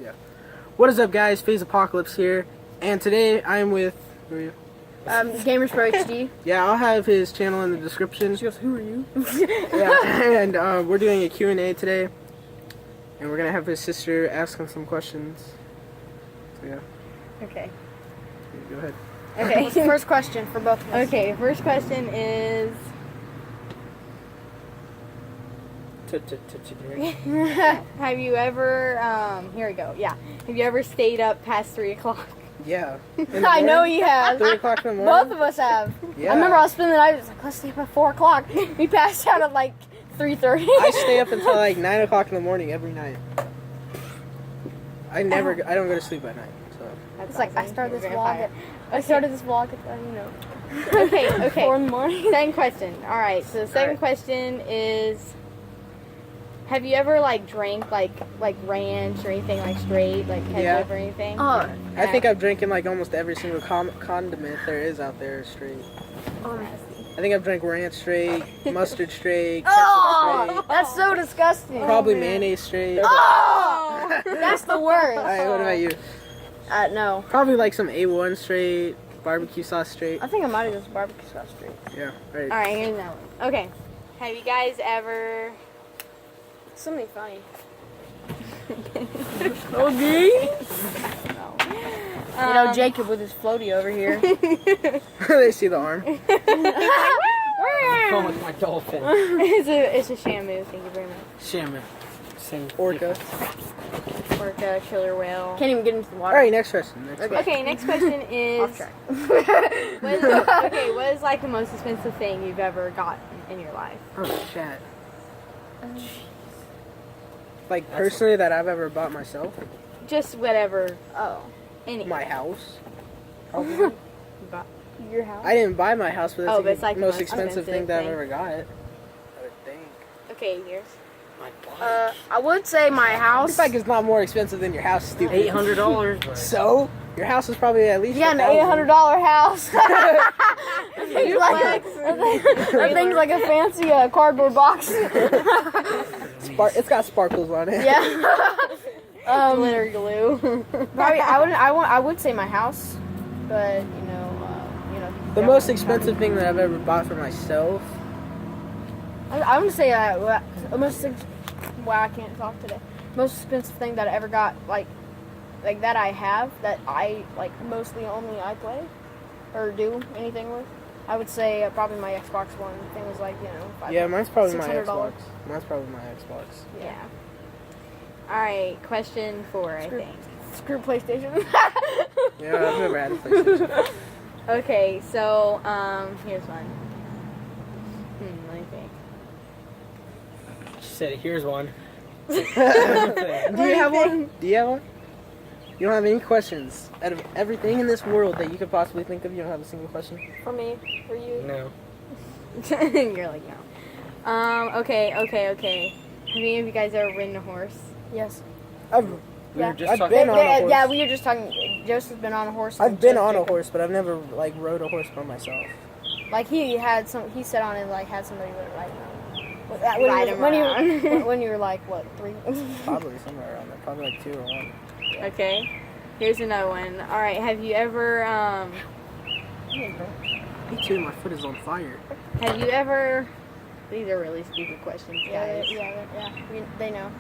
Yeah. What is up, guys? FaZe Apocalypse here, and today I'm with. Who are you? Gamers Pro HD. Yeah, I'll have his channel in the description. She goes, "Who are you?" Yeah, and we're doing a Q&A today, and we're gonna have his sister ask him some questions. So yeah. Okay. Go ahead. Okay. First question for both of us. Okay. First question is: have you ever? Here we go. Yeah. Have you ever stayed up past 3 o'clock? Yeah. I know he has. 3 o'clock in the morning. Both of us have. Yeah. I remember I was spending the night. I was like, let's sleep at 4 o'clock. We passed out at like 3:30. I stay up until like 9 o'clock in the morning every night. I don't go to sleep at night. So. That's It's like I awesome. started this You're vlog. gonna I started this vlog at Okay. 4 in the morning. Second question. All right. So the second question is: have you ever like drank like ranch or anything like straight like ketchup or anything? Oh, I think I've drinking like almost every single condiment there is out there straight. I think I've drank ranch straight, mustard straight, ketchup straight, that's so disgusting. probably mayonnaise straight. Oh, that's the worst. Alright, what about you? No. Probably like some A1 straight, barbecue sauce straight. I think I might have just barbecue sauce straight. Yeah, right. All right. Here's that one. Okay. Have you guys ever? Something funny. Okay. You know, Jacob with his floaty over here. They see the arm. Going with my dolphin. It's a Shamu. Thank you very much. Shaman. Same. Orca. Orca, killer whale. Can't even get into the water. Alright, next question. Okay, next question is. Off track. What is like the most expensive thing you've ever gotten in your life? Oh, shit. Like, personally, that I've ever bought myself? Just whatever. Oh, Any. My house? You bought- your house? I didn't buy my house, but Oh, it's but it's the like the most most expensive thing expensive that I've thing. ever got. I would think. Okay, yours. My bike. I would say my Your house. bike is not more expensive than your house, stupid. $800. So? Your house is probably at least You got an $1,000. $800 house. That thing's like a fancy cardboard box. It's got sparkles on it. Yeah. Glitter glue. Probably I would say my house, but you know. The most expensive thing that I've ever bought for myself. I would say well, I can't talk today. Most expensive thing that I ever got, like that I have, that I like mostly only I play or do anything with. I would say probably my Xbox One thing was like Yeah, mine's probably my $600. Xbox. Mine's probably my Xbox. Yeah. All right. Question 4, I think. Screw PlayStation. Yeah, I've never had a PlayStation. Okay, so here's one. Let me think. She said, here's one. Do you have one? Do you have one? You don't have any questions. Out of everything in this world that you could possibly think of, you don't have a single question? For me, for you. No. You're like, no. Okay. Have any of you guys ever ridden a horse? Yes. We were just I've talking been on a horse. Yeah, we were just talking. Joseph's been on a horse. I've been on a horse, but I've never like rode a horse by myself. Like he sat on it, like had somebody ride him around. Ride him around. When you were like what, 3? Probably somewhere around there. Probably like 2 or 1. Okay. Here's another one. All right. Have you ever Me too. My foot is on fire. Have you ever? These are really stupid questions, guys. Yeah. They know.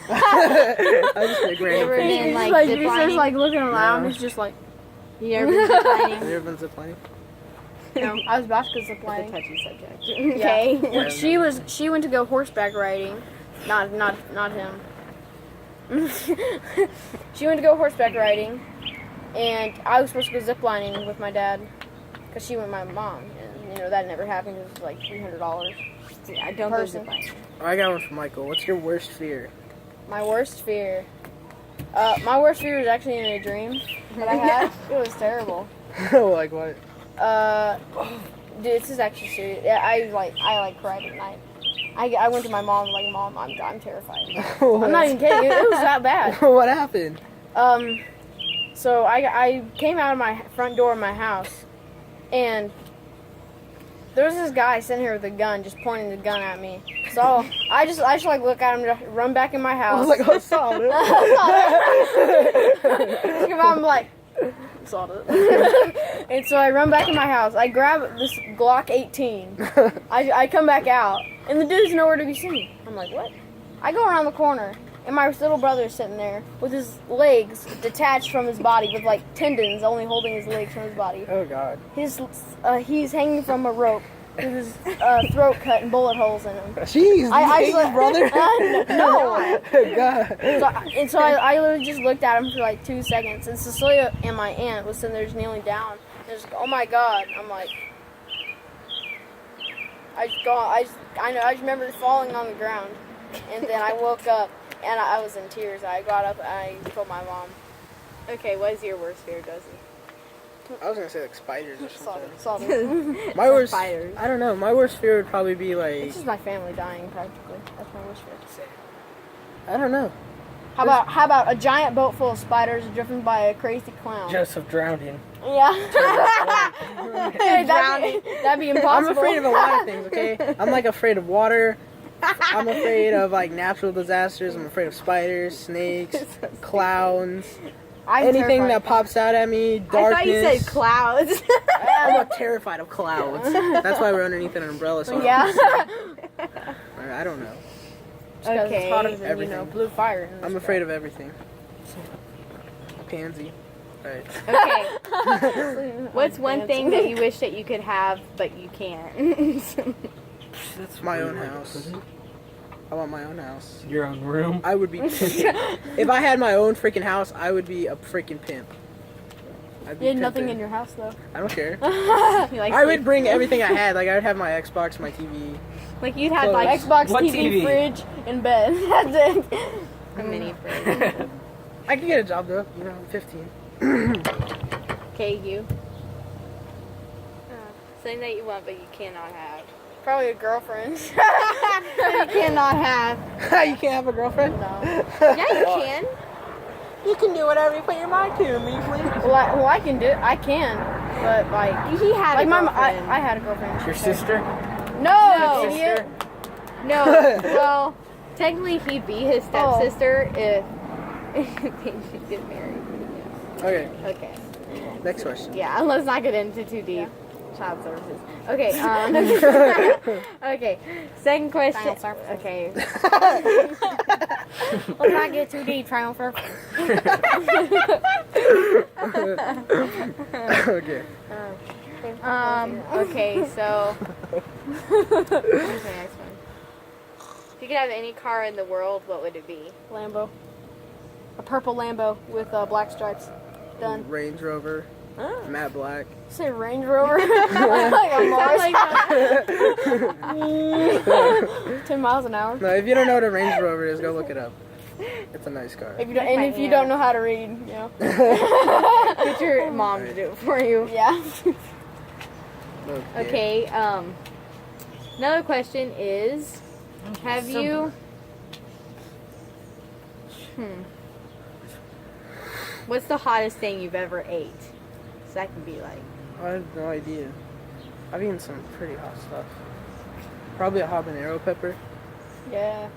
I just like random Ever things. been, like, Like zip he's just lining? like looking around. No. He's just like, You ever been ziplining? Have you ever been ziplining? no. I was about to go zip It's a lining. touchy subject. Yeah. Okay. When she went to go horseback riding, not him. She went to go horseback riding, and I was supposed to go ziplining with my dad, because she went with my mom, and that never happened. It was like $300. Yeah, I don't go Person. ziplining. I got one from Michael. What's your worst fear? My worst fear. My worst fear was actually in a dream that I had. It was terrible. Like what? Dude, this is actually serious. Yeah, I cried at night. I went to my mom like, Mom, I'm terrified. I'm not even kidding. It was that bad. What happened? So I came out of my front door of my house, and there was this guy sitting here with a gun, just pointing the gun at me. So I just like look at him, just run back in my I house. was like, oh, solid. I'm like, solid. And so I run back in my house. I grab this Glock 18. I come back out, and the dude's nowhere to be seen. I'm like, what? I go around the corner, and my little brother is sitting there with his legs detached from his body, with like tendons only holding his legs from his body. Oh, God. He's hanging from a rope with his throat cut and bullet holes in him. Jeez, I hate your brother? No. God. So I literally just looked at him for like 2 seconds, and Cecilia and my aunt was sitting there just kneeling down. And just, oh my God! I'm like, I just remember falling on the ground, and then I woke up and I was in tears. I got up and I told my mom. Okay, what is your worst fear, Josie? I was gonna say like spiders or something. Solid. My worst, Spiders. I don't know. My worst fear would probably be like, It's just my family dying practically. That's my worst fear. I don't know. How about a giant boat full of spiders driven by a crazy clown? Joseph drowning. Yeah. Hey, that'd be impossible. I'm afraid of a lot of things. Okay, I'm like afraid of water. I'm afraid of like natural disasters. I'm afraid of spiders, snakes, clowns, anything that pops out at me. Darkness. I thought you said clouds. I'm terrified of clouds. That's why we're underneath an umbrella. So Yeah. I don't know. Okay. It's hotter than, Everything. blue fire. I'm afraid of everything. Pansy. Right. Okay. What's one thing that you wish that you could have but you can't? That's my own house. I want my own house. Your own room. I would be pimping. If I had my own freaking house, I would be a freaking pimp. You had nothing in your house though. I don't care. You like I would bring everything I had. Like I would have my Xbox, my TV. Like you'd have like Xbox, What TV, TV? fridge, and bed. That's it. a mini fridge. I could get a job though. You know, I'm 15. Okay, you. Something that you want but you cannot have. Probably a girlfriend. You cannot have. You can't have a girlfriend? No. Yeah, you can. You can do whatever you put your mind to, Leafly. Well, I can do it. I can, but like He had like a my girlfriend. I had a girlfriend. Your sister? No, No. you idiot. No, well, technically he'd be his stepsister if they should get married. Okay, Okay. next question. Yeah, let's not get into too deep. Child services. Okay. Okay. Second question. Child services. Okay. Let's not get too deep. Trial for. Okay. Okay. So. Okay, next one. If you could have any car in the world, what would it be? Lambo. A purple Lambo with black stripes. Done. Range Rover. Oh. Matte Black. Say Range Rover. Like a Mars. 10 miles an hour. No, if you don't know what a Range Rover is, go look it up. It's a nice car. If you don't know how to read, Get your mom to do it for you. Yeah. Okay. Another question is, have you? What's the hottest thing you've ever ate? So that can be like. I have no idea. I've eaten some pretty hot stuff. Probably a habanero pepper. Yeah.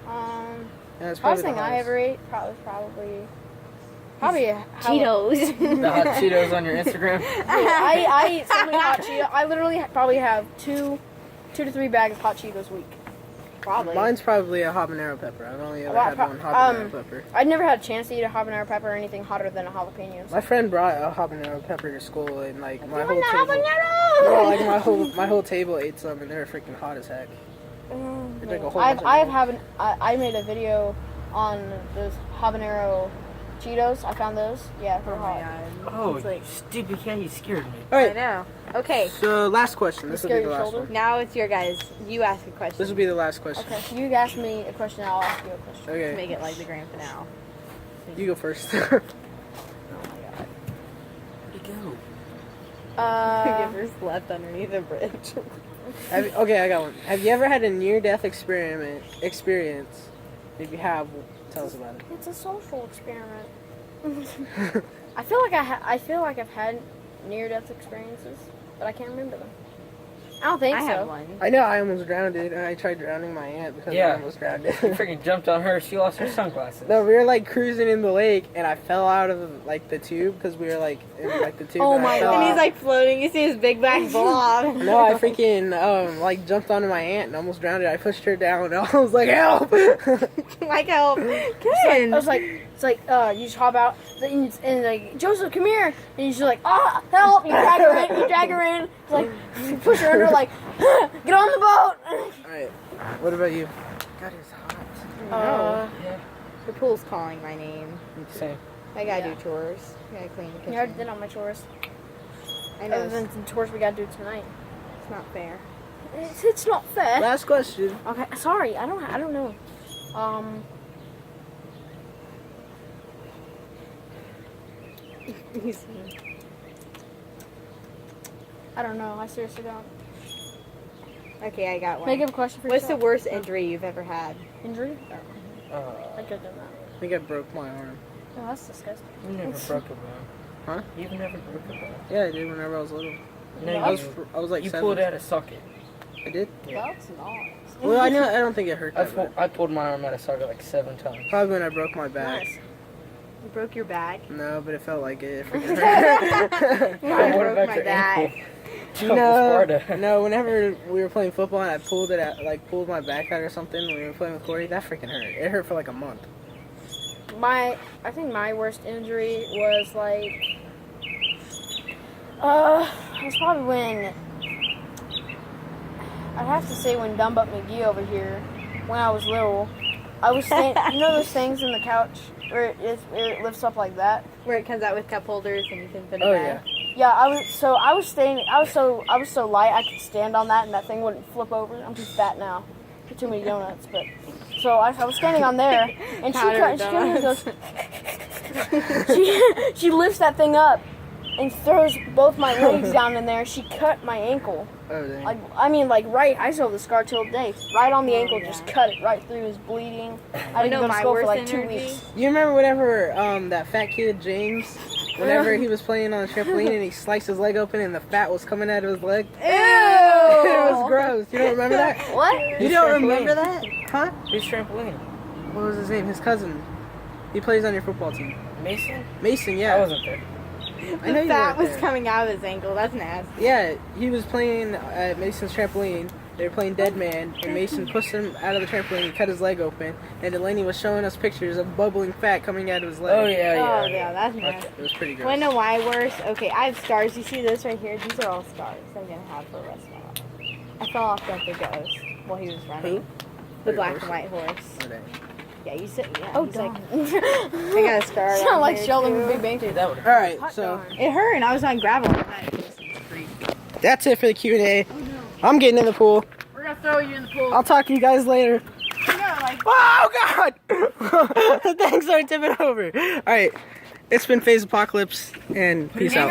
Yeah, it's probably Hottest thing the I hottest. ever ate probably a Cheetos. The hot Cheetos on your Instagram? I eat so many hot Cheetos. I literally probably have 2 to 3 bags of hot Cheetos a week. Probably. Mine's probably a habanero pepper. I've only ever Well, had one habanero pepper. I'd never had a chance to eat a habanero pepper or anything hotter than a jalapeno. My friend brought a habanero pepper to school, and like my whole want a table. habanero? No, like my whole table ate some, and they were freaking hot as heck. They drank a whole bunch of milk. I made a video on those habanero Cheetos. I found those. Yeah, they're hot. Oh, It's like- stupid cat, you scared me. All I right. know. Okay. So last question. This will be Scare the your last shoulder? one. Now it's your guys. You ask a question. This will be the last question. Okay, you ask me a question, I'll ask you a question. to Okay. make it like the grand finale. You go first. Givers left underneath the bridge. Okay, I got one. Have you ever had a near-death experience? If you have, tell us about it. It's a social experiment. I feel like I've had near-death experiences, but I can't remember them. I don't think I so. have one. I know I almost drowned, dude. I tried drowning my aunt because I Yeah. almost drowned. You freaking jumped on her. She lost her sunglasses. No, we were like cruising in the lake, and I fell out of like the tube because we were like in like the tube. Oh and I my fell And he's out. like floating. You see his big black blob. No, I freaking like jumped onto my aunt and almost drowned her. I pushed her down, and I was like, "Help!" Like help. I Good. was like, it's like, you just hop out, and like, Joseph, come here. And you're just like, ah, help. You drag her in, It's like, you push her under, like, get on the boat. Alright, what about you? God, it's hot. Yeah. The pool's calling my name. Same. I gotta Yeah. do chores. I gotta clean the kitchen. You already did all my chores. I know Other than the chores we gotta do tonight. it's not fair. It's not fair. Last question. Okay, sorry, I don't know. I don't know. I seriously don't. Okay, I got one. Make up a question for What's the yourself. worst injury you've ever had? Injury? I Uh, could have done that. I think I broke my arm. Oh, that's disgusting. you never broke a bone. Huh? You've never broke a bone. Yeah, I did whenever I was little. No, I was, you, I was like you 7. pulled out a socket. I did? Yeah. That's nice. Well, I don't think it hurt that bad. I pulled my arm out of socket like 7 times. Probably when I broke my back. Nice. You broke your back? No, but it felt like it. It freaking hurt. I What broke about my your back. ankle? Jump No, Sparta. no. Whenever we were playing football and I pulled it out, like pulled my back out or something when we were playing with Corey, that freaking hurt. It hurt for like a month. I think my worst injury was like, it was probably when, I'd have to say when Dumbuck McGee over here, when I was little, I was standing, you know those things in the couch where it lifts up like that? Where it comes out with cup holders and you can put it Oh back. yeah. Yeah, I was so light I could stand on that and that thing wouldn't flip over. I'm too fat now. Too many donuts, but so I was standing on there and she comes here and goes, she lifts that thing up and throws both my legs down in there. She cut my ankle. Oh dang. Like right. I still have the scar till today. Right on the ankle, yeah. just cut it right through. It was bleeding. I didn't know go to my school for worst like 2 injury? weeks. You remember whenever that fat kid James, whenever he was playing on the trampoline and he sliced his leg open and the fat was coming out of his leg? Ew! It was gross. You don't remember that? What? You Who's don't trampoline? remember that? Huh? Who's trampoline? What was his name? His cousin. He plays on your football team. Mason? Mason, I yeah. wasn't there. I know The you fat weren't was there. coming out of his ankle. That's nasty. Yeah, he was playing at Mason's trampoline. They were playing Dead Man, and Mason pushed him out of the trampoline and cut his leg open. And Delaney was showing us pictures of bubbling fat coming out of his leg. Oh, yeah, yeah. Oh, yeah, that's nasty. It was pretty gross. Want to know why worse? Okay, I have scars. You see this right here? These are all scars I'm going to have for the rest of my life. I fell off Gunther Goes while he was running. Who? The Wait, black horse? and white horse. Oh, dang. Yeah, you said, yeah. Oh, he's darn. like, I got a scar. Sound on like here, Sheldon too. from Big Bang Dude, Theory. that would All right, Hot so darn. It hurt, and I was on gravel. that's it for the Q&A. I'm getting in the pool. We're gonna throw you in the pool. I'll talk to you guys later. Oh, God! Things are tipping over. All right, it's been FaZe Apocalypse, and peace out.